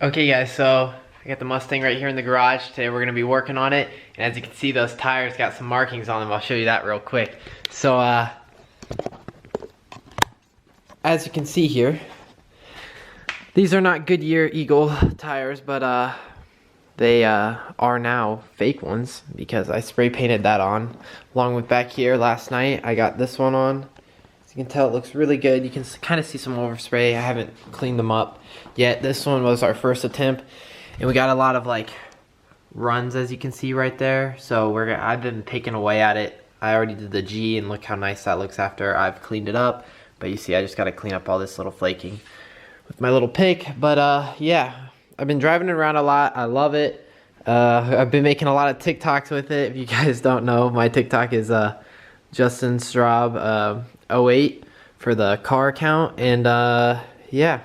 Okay guys, so I got the Mustang right here in the garage. Today we're going to be working on it, and as you can see, those tires got some markings on them. I'll show you that real quick. So as you can see here, these are not Goodyear Eagle tires, but they are now fake ones because I spray painted that on. Along with back here last night, I got this one on. As you can tell, it looks really good. You can kind of see some overspray. I haven't cleaned them up yet. This one was our first attempt, and we got a lot of like runs, as you can see right there. So I've been taking away at it. I already did the G, and look how nice that looks after I've cleaned it up. But you see, I just got to clean up all this little flaking with my little pick. But yeah, I've been driving it around a lot. I love it. I've been making a lot of TikToks with it. If you guys don't know, my TikTok is Justin Straub 08 for the car account. And yeah,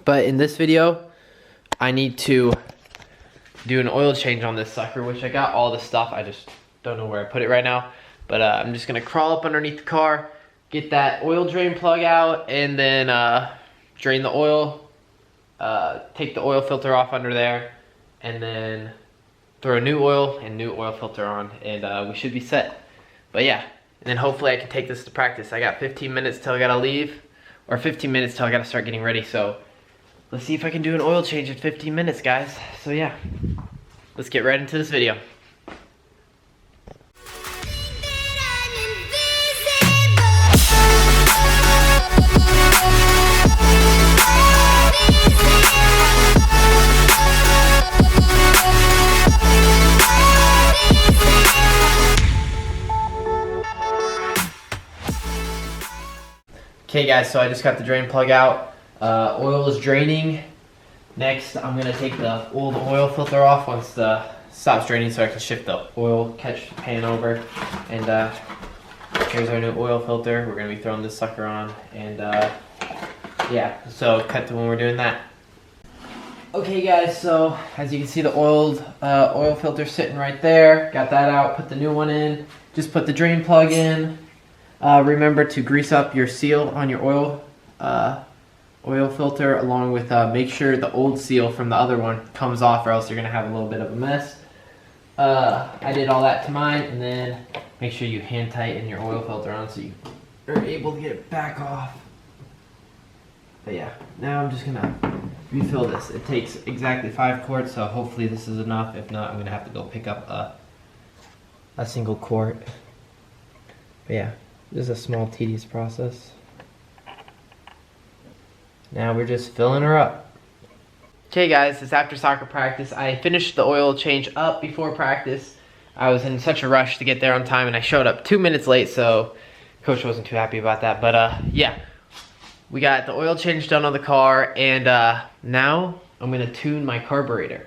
but in this video I need to do an oil change on this sucker, which I got all the stuff. I just don't know where I put it right now. But I'm just gonna crawl up underneath the car, get that oil drain plug out, and then drain the oil, take the oil filter off under there, and then throw new oil and new oil filter on, and we should be set. But yeah, and then hopefully I can take this to practice. I got 15 minutes till I gotta leave, or 15 minutes till I gotta start getting ready. So let's see if I can do an oil change in 15 minutes, guys. So yeah, let's get right into this video. Okay guys, so I just got the drain plug out. Oil is draining. Next, I'm gonna take the old oil filter off once the stops draining, so I can shift the oil catch pan over. And here's our new oil filter. We're gonna be throwing this sucker on, and yeah, so cut to when we're doing that. Okay guys, so as you can see, the old oil filter sitting right there. Got that out, put the new one in. Just put the drain plug in. Remember to grease up your seal on your oil filter, along with make sure the old seal from the other one comes off, or else you're gonna have a little bit of a mess. I did all that to mine, and then make sure you hand tighten your oil filter on so you are able to get it back off. But yeah, now I'm just gonna refill this. It takes exactly 5 quarts, so hopefully this is enough. If not, I'm gonna have to go pick up a single quart. But yeah, this is a small, tedious process. Now we're just filling her up. Okay guys, it's after soccer practice. I finished the oil change up before practice. I was in such a rush to get there on time, and I showed up 2 minutes late, so coach wasn't too happy about that. But yeah, we got the oil change done on the car, and now I'm gonna tune my carburetor.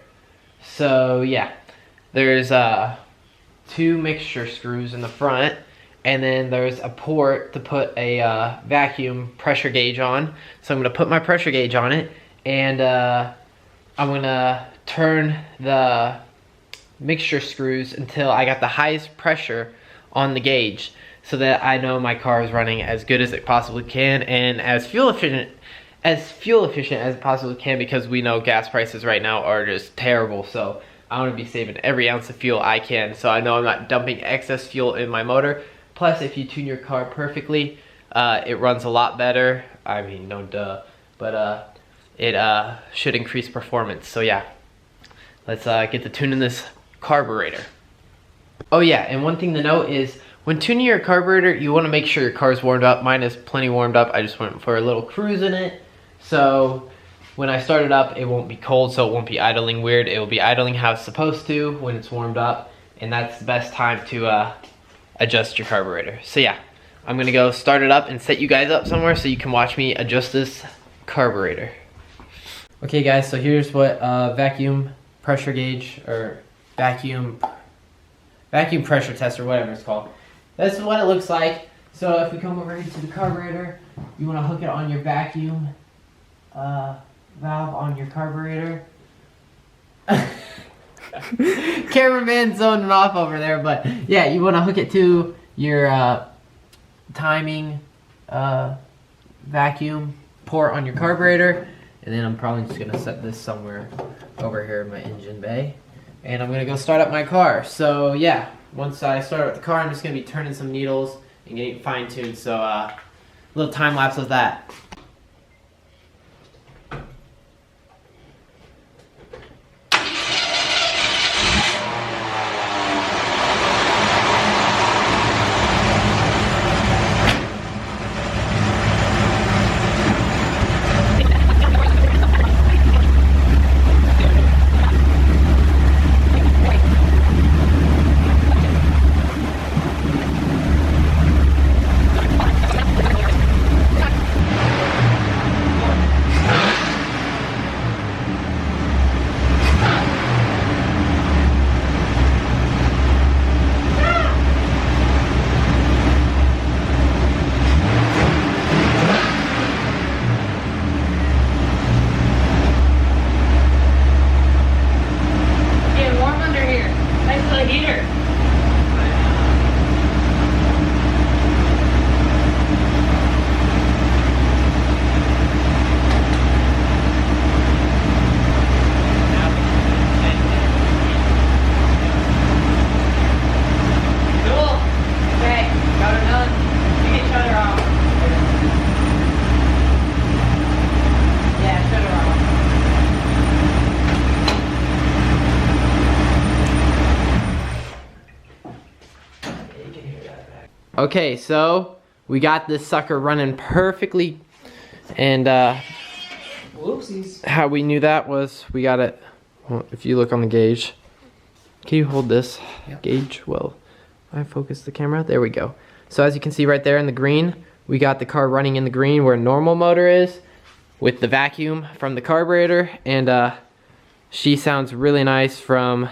So yeah, there's 2 mixture screws in the front, and then there's a port to put a vacuum pressure gauge on. So I'm gonna put my pressure gauge on it, and I'm gonna turn the mixture screws until I got the highest pressure on the gauge, so that I know my car is running as good as it possibly can, and as fuel efficient as it possibly can, because we know gas prices right now are just terrible. So I want to be saving every ounce of fuel I can, so I know I'm not dumping excess fuel in my motor. Plus, if you tune your car perfectly, it runs a lot better. I mean, no duh, but it should increase performance. So yeah, let's get to tuning this carburetor. Oh yeah, and one thing to note is, when tuning your carburetor, you want to make sure your car's warmed up. Mine is plenty warmed up. I just went for a little cruise in it. So when I start it up, it won't be cold, so it won't be idling weird. It will be idling how it's supposed to when it's warmed up, and that's the best time to adjust your carburetor. So yeah, I'm gonna go start it up and set you guys up somewhere so you can watch me adjust this carburetor. Okay guys, so here's what vacuum pressure gauge, or vacuum pressure tester, whatever it's called. This is what it looks like. So if we come over here to the carburetor, you want to hook it on your vacuum valve on your carburetor. Cameraman zoning off over there, but yeah, you want to hook it to your timing vacuum port on your carburetor, And then I'm probably just gonna set this somewhere over here in my engine bay. And I'm gonna go start up my car. So yeah, once I start up the car, I'm just gonna be turning some needles and getting fine-tuned. So a little time lapse of that. Okay, so we got this sucker running perfectly, and whoopsies. How we knew that was we got it. Well, if you look on the gauge, can you hold this gauge? Well, I focus the camera. There we go. So as you can see right there in the green, we got the car running in the green where normal motor is, with the vacuum from the carburetor, and she sounds really nice from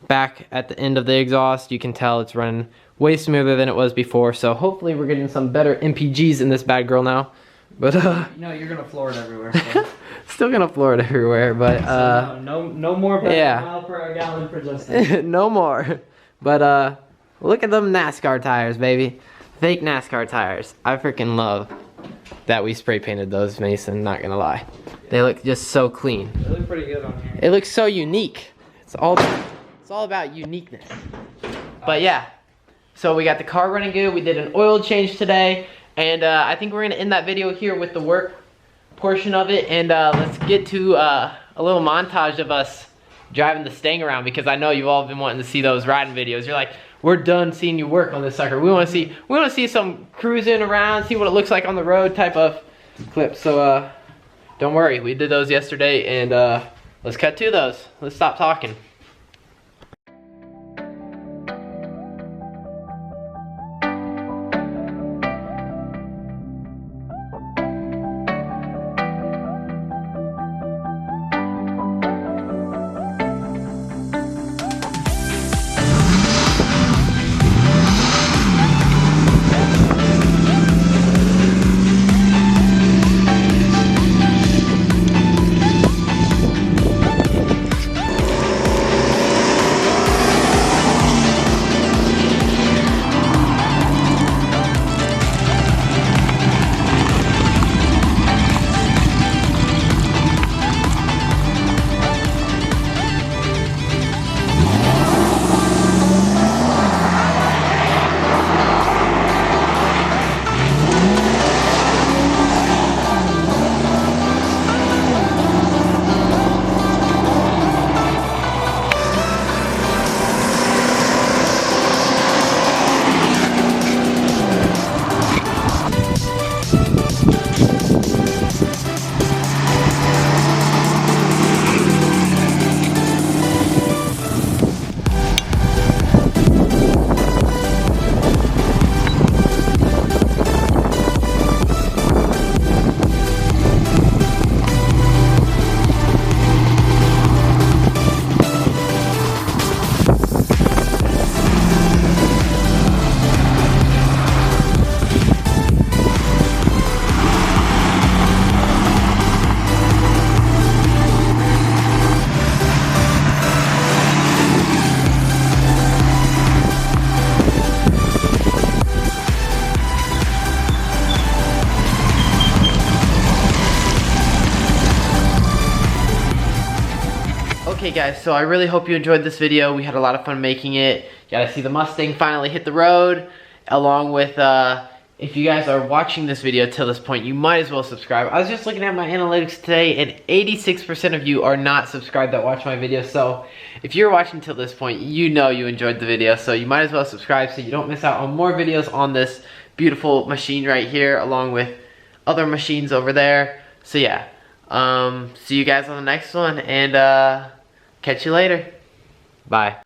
back at the end of the exhaust. You can tell it's running way smoother than it was before, so hopefully we're getting some better MPGs in this bad girl now. But no, you're gonna floor it everywhere. So. Still gonna floor it everywhere, but so no more mile per gallon for Justin. No more. But look at them NASCAR tires, baby. Fake NASCAR tires. I freaking love that we spray painted those, Mason, not gonna lie. They look just so clean. They look pretty good on here. It looks so unique. It's all about uniqueness. But yeah, so we got the car running good. We did an oil change today, and I think we're gonna end that video here with the work portion of it, and let's get to a little montage of us driving the Stang around, because I know you've all been wanting to see those riding videos. You're like, we're done seeing you work on this sucker. We want to see some cruising around, see what it looks like on the road type of clips. So don't worry, we did those yesterday, and let's cut to those. Let's stop talking. Okay guys, so I really hope you enjoyed this video. We had a lot of fun making it. You gotta see the Mustang finally hit the road, along with, if you guys are watching this video till this point, you might as well subscribe. I was just looking at my analytics today, and 86% of you are not subscribed that watch my video. So if you're watching till this point, you know you enjoyed the video. So you might as well subscribe so you don't miss out on more videos on this beautiful machine right here, along with other machines over there. So yeah, see you guys on the next one, and catch you later. Bye.